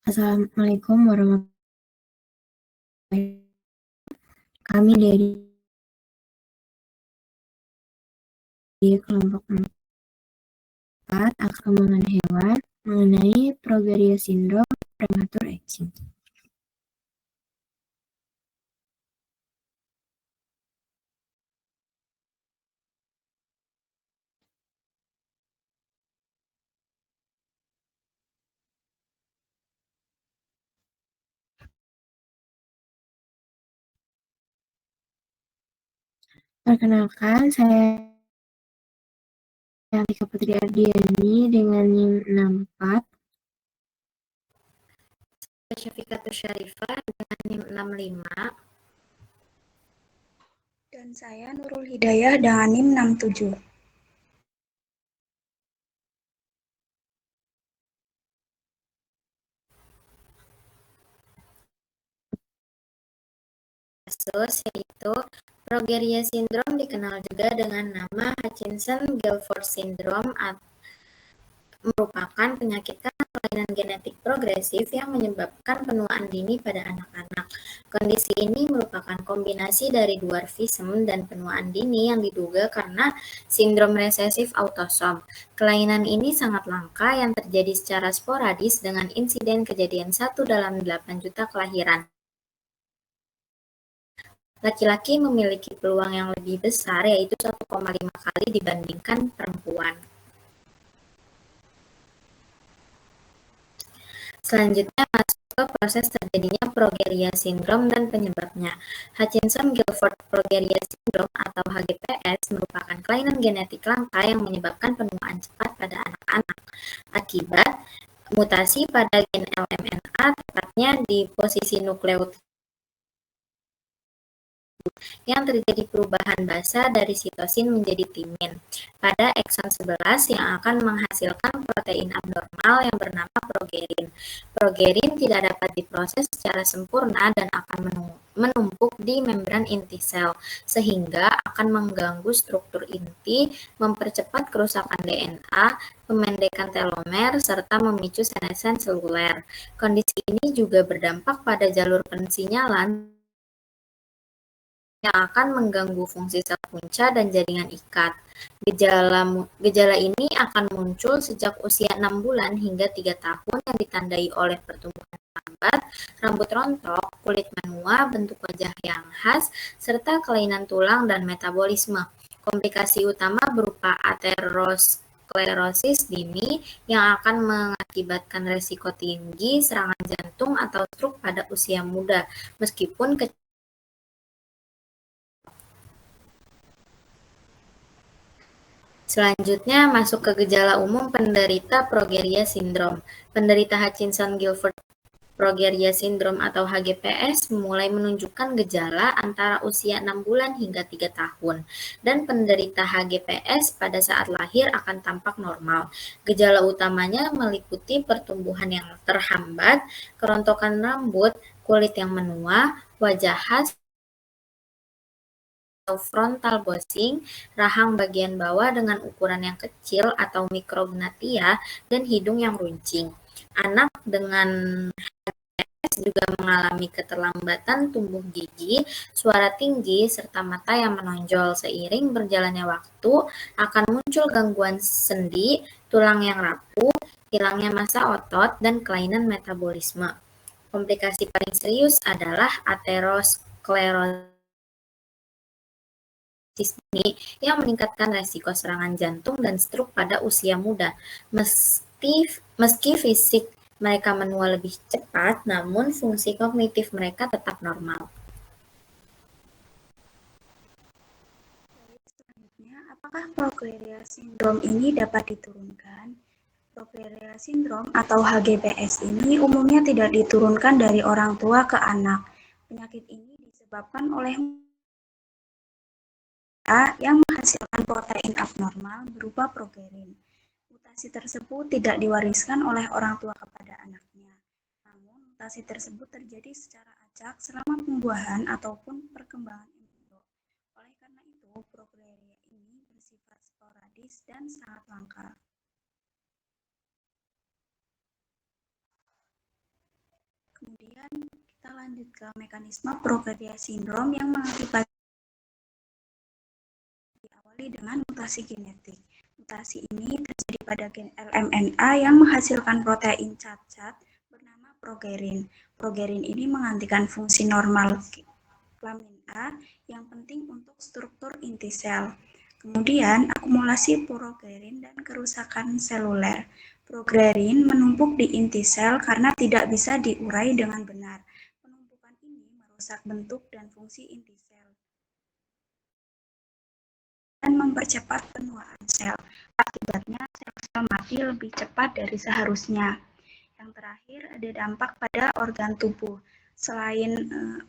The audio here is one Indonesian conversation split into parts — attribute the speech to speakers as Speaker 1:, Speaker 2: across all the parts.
Speaker 1: Assalamualaikum warahmatullahi wabarakatuh. Kami dari kelompok 4 perkembangan hewan mengenai progeria sindrom prematur aging. Perkenalkan, saya Tika Putri Ardiani dengan NIM 64.
Speaker 2: Syafikatus Syarifah dengan NIM 65.
Speaker 3: Dan saya Nurul Hidayah dengan NIM 67.
Speaker 2: Kasus yaitu progeria sindrom dikenal juga dengan nama Hutchinson-Gilford syndrome merupakan penyakit kelainan genetik progresif yang menyebabkan penuaan dini pada anak-anak. Kondisi ini merupakan kombinasi dari dwarfism dan penuaan dini yang diduga karena sindrom resesif autosom. Kelainan ini sangat langka yang terjadi secara sporadis dengan insiden kejadian 1 dalam 8 juta kelahiran. Laki-laki memiliki peluang yang lebih besar, yaitu 1,5 kali dibandingkan perempuan. Selanjutnya masuk ke proses terjadinya progeria sindrom dan penyebabnya. Hutchinson-Gilford progeria syndrome atau HGPS merupakan kelainan genetik langka yang menyebabkan penuaan cepat pada anak-anak akibat mutasi pada gen LMNA, tepatnya di posisi nukleotida yang terjadi perubahan basa dari sitosin menjadi timin pada ekson 11 yang akan menghasilkan protein abnormal yang bernama progerin. Progerin tidak dapat diproses secara sempurna dan akan menumpuk di membran inti sel, sehingga akan mengganggu struktur inti, mempercepat kerusakan DNA, pemendekan telomer, serta memicu senescen seluler. Kondisi ini juga berdampak pada jalur pensinyalan yang akan mengganggu fungsi sel punca dan jaringan ikat. Gejala ini akan muncul sejak usia 6 bulan hingga 3 tahun yang ditandai oleh pertumbuhan lambat, rambut rontok, kulit menua, bentuk wajah yang khas, serta kelainan tulang dan metabolisme. Komplikasi utama berupa aterosklerosis dini yang akan mengakibatkan resiko tinggi serangan jantung atau stroke pada usia muda, meskipun Selanjutnya masuk ke gejala umum penderita progeria sindrom. Penderita Hutchinson-Gilford progeria sindrom atau HGPS mulai menunjukkan gejala antara usia 6 bulan hingga 3 tahun, dan penderita HGPS pada saat lahir akan tampak normal. Gejala utamanya meliputi pertumbuhan yang terhambat, kerontokan rambut, kulit yang menua, wajah khas atau frontal bossing, rahang bagian bawah dengan ukuran yang kecil atau mikrognathia, dan hidung yang runcing. Anak dengan HGPS juga mengalami keterlambatan tumbuh gigi, suara tinggi, serta mata yang menonjol. Seiring berjalannya waktu, akan muncul gangguan sendi, tulang yang rapuh, hilangnya massa otot, dan kelainan metabolisme. Komplikasi paling serius adalah aterosklerosis ini yang meningkatkan resiko serangan jantung dan stroke pada usia muda. Meski fisik mereka menua lebih cepat, namun fungsi kognitif mereka tetap normal.
Speaker 3: Selanjutnya, apakah progeria sindrom ini dapat diturunkan? Progeria sindrom atau HGPS ini umumnya tidak diturunkan dari orang tua ke anak. Penyakit ini disebabkan oleh yang menghasilkan protein abnormal berupa progerin. Mutasi tersebut tidak diwariskan oleh orang tua kepada anaknya. Namun, mutasi tersebut terjadi secara acak selama pembuahan ataupun perkembangan embrio. Oleh karena itu, progeria ini bersifat sporadis dan sangat langka. kita lanjut ke mekanisme progeria sindrom yang mengakibatkan diawali dengan mutasi genetik. Mutasi ini terjadi pada gen LMNA yang menghasilkan protein cacat bernama progerin. Progerin ini menggantikan fungsi normal kelamin A yang penting untuk struktur inti sel. Kemudian akumulasi progerin dan kerusakan seluler. Progerin menumpuk di inti sel karena tidak bisa diurai dengan benar. Penumpukan ini merusak bentuk dan fungsi inti sel dan mempercepat penuaan sel. Akibatnya, sel-sel mati lebih cepat dari seharusnya. Yang terakhir, ada dampak pada organ tubuh. Selain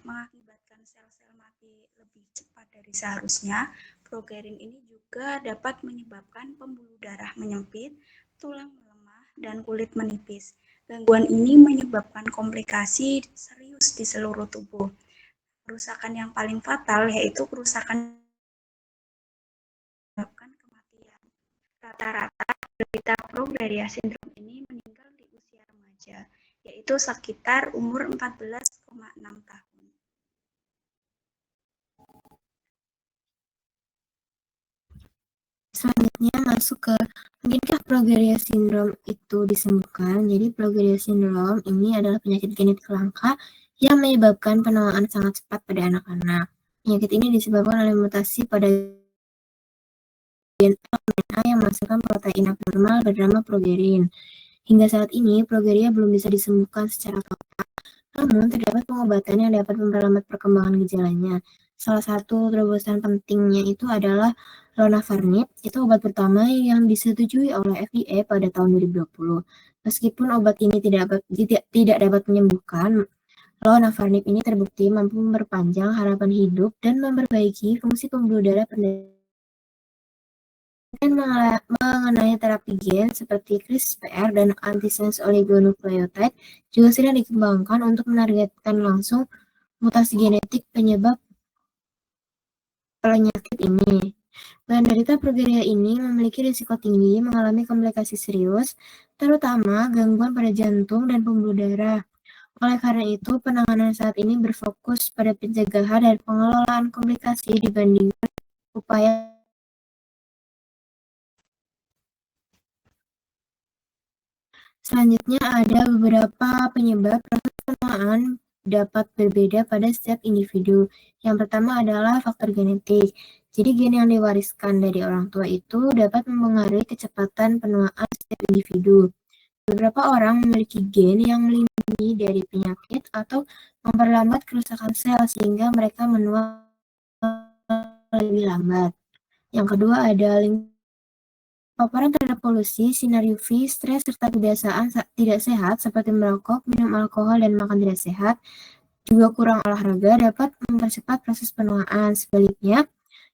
Speaker 3: mengakibatkan sel-sel mati lebih cepat dari seharusnya, progerin ini juga dapat menyebabkan pembuluh darah menyempit, tulang melemah, dan kulit menipis. Gangguan ini menyebabkan komplikasi serius di seluruh tubuh. Kerusakan yang paling fatal yaitu kerusakan menyebabkan kematian. Rata-rata penderita progeria sindrom ini meninggal di usia remaja, yaitu sekitar umur 14,6 tahun.
Speaker 1: Selanjutnya masuk ke mungkinkah progeria sindrom itu disembuhkan. Jadi progeria sindrom ini adalah penyakit genetik langka yang menyebabkan penuaan sangat cepat pada anak-anak. Penyakit ini disebabkan oleh mutasi pada gen LMNA yang menghasilkan protein abnormal bernama progerin. Hingga saat ini, progeria belum bisa disembuhkan secara total, namun terdapat pengobatan yang dapat memperlambat perkembangan gejalanya. Salah satu terobosan pentingnya itu adalah lonafarnib, itu obat pertama yang disetujui oleh FDA pada tahun 2020. Meskipun obat ini tidak dapat menyembuhkan, lonafarnib ini terbukti mampu memperpanjang harapan hidup dan memperbaiki fungsi pembuluh darah dan mengenai terapi gen seperti CRISPR dan antisense oligonucleotide juga sedang dikembangkan untuk menargetkan langsung mutasi genetik penyebab penyakit ini. Penderita progeria ini memiliki risiko tinggi mengalami komplikasi serius, terutama gangguan pada jantung dan pembuluh darah. Oleh karena itu, penanganan saat ini berfokus pada pencegahan dan pengelolaan komplikasi dibandingkan upaya. Selanjutnya ada beberapa penyebab proses penuaan dapat berbeda pada setiap individu. Yang pertama adalah faktor genetik. Jadi gen yang diwariskan dari orang tua itu dapat mempengaruhi kecepatan penuaan setiap individu. Beberapa orang memiliki gen yang melindungi dari penyakit atau memperlambat kerusakan sel sehingga mereka menua lebih lambat. Yang kedua ada paparan terhadap polusi, sinar UV, stres, serta kebiasaan tidak sehat seperti merokok, minum alkohol, dan makan tidak sehat, juga kurang olahraga dapat mempercepat proses penuaan. Sebaliknya,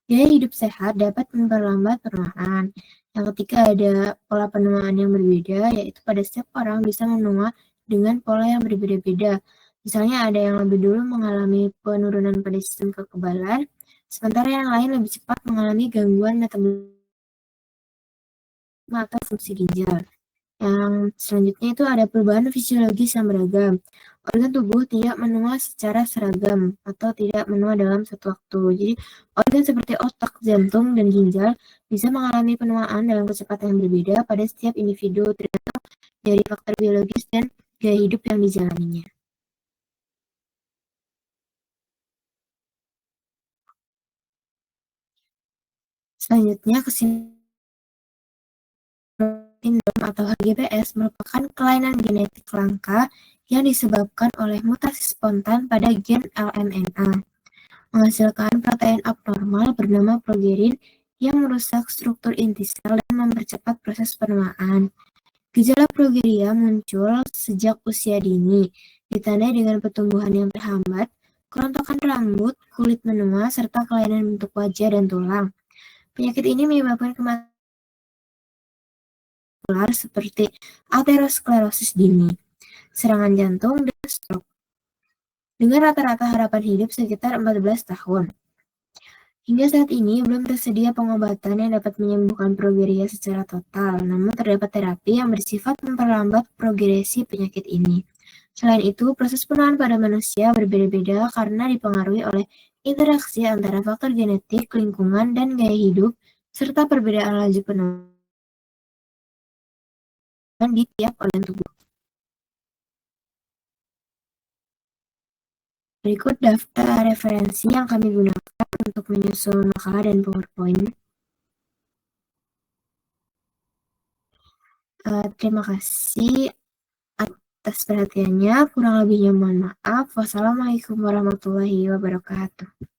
Speaker 1: gaya hidup sehat dapat memperlambat penuaan. Yang ketiga ada pola penuaan yang berbeda, yaitu pada setiap orang bisa menua dengan pola yang berbeda-beda. Misalnya ada yang lebih dulu mengalami penurunan pada sistem kekebalan, sementara yang lain lebih cepat mengalami gangguan metabolisme atau fungsi ginjal. Yang selanjutnya itu ada perubahan fisiologis yang beragam. Organ tubuh tidak menua secara seragam atau tidak menua dalam satu waktu. Jadi organ seperti otak, jantung, dan ginjal bisa mengalami penuaan dalam kecepatan yang berbeda pada setiap individu tergantung dari faktor biologis dan gaya hidup yang dijalaninya. Selanjutnya sindrom atau HGPS merupakan kelainan genetik langka yang disebabkan oleh mutasi spontan pada gen LMNA, menghasilkan protein abnormal bernama progerin yang merusak struktur inti sel dan mempercepat proses penuaan. Gejala progeria muncul sejak usia dini, ditandai dengan pertumbuhan yang terhambat, kerontokan rambut, kulit menua, serta kelainan bentuk wajah dan tulang. Penyakit ini menyebabkan kematian seperti aterosklerosis dini, serangan jantung, dan stroke. Dengan rata-rata harapan hidup sekitar 14 tahun. Hingga saat ini belum tersedia pengobatan yang dapat menyembuhkan progeria secara total, namun terdapat terapi yang bersifat memperlambat progresi penyakit ini. Selain itu, proses penuaan pada manusia berbeda-beda karena dipengaruhi oleh interaksi antara faktor genetik, lingkungan, dan gaya hidup, serta perbedaan laju penuaan di tiap organ tubuh. Berikut daftar referensi yang kami gunakan untuk menyusun makalah dan PowerPoint. Terima kasih atas perhatiannya. Kurang lebihnya mohon maaf. Wassalamualaikum warahmatullahi wabarakatuh.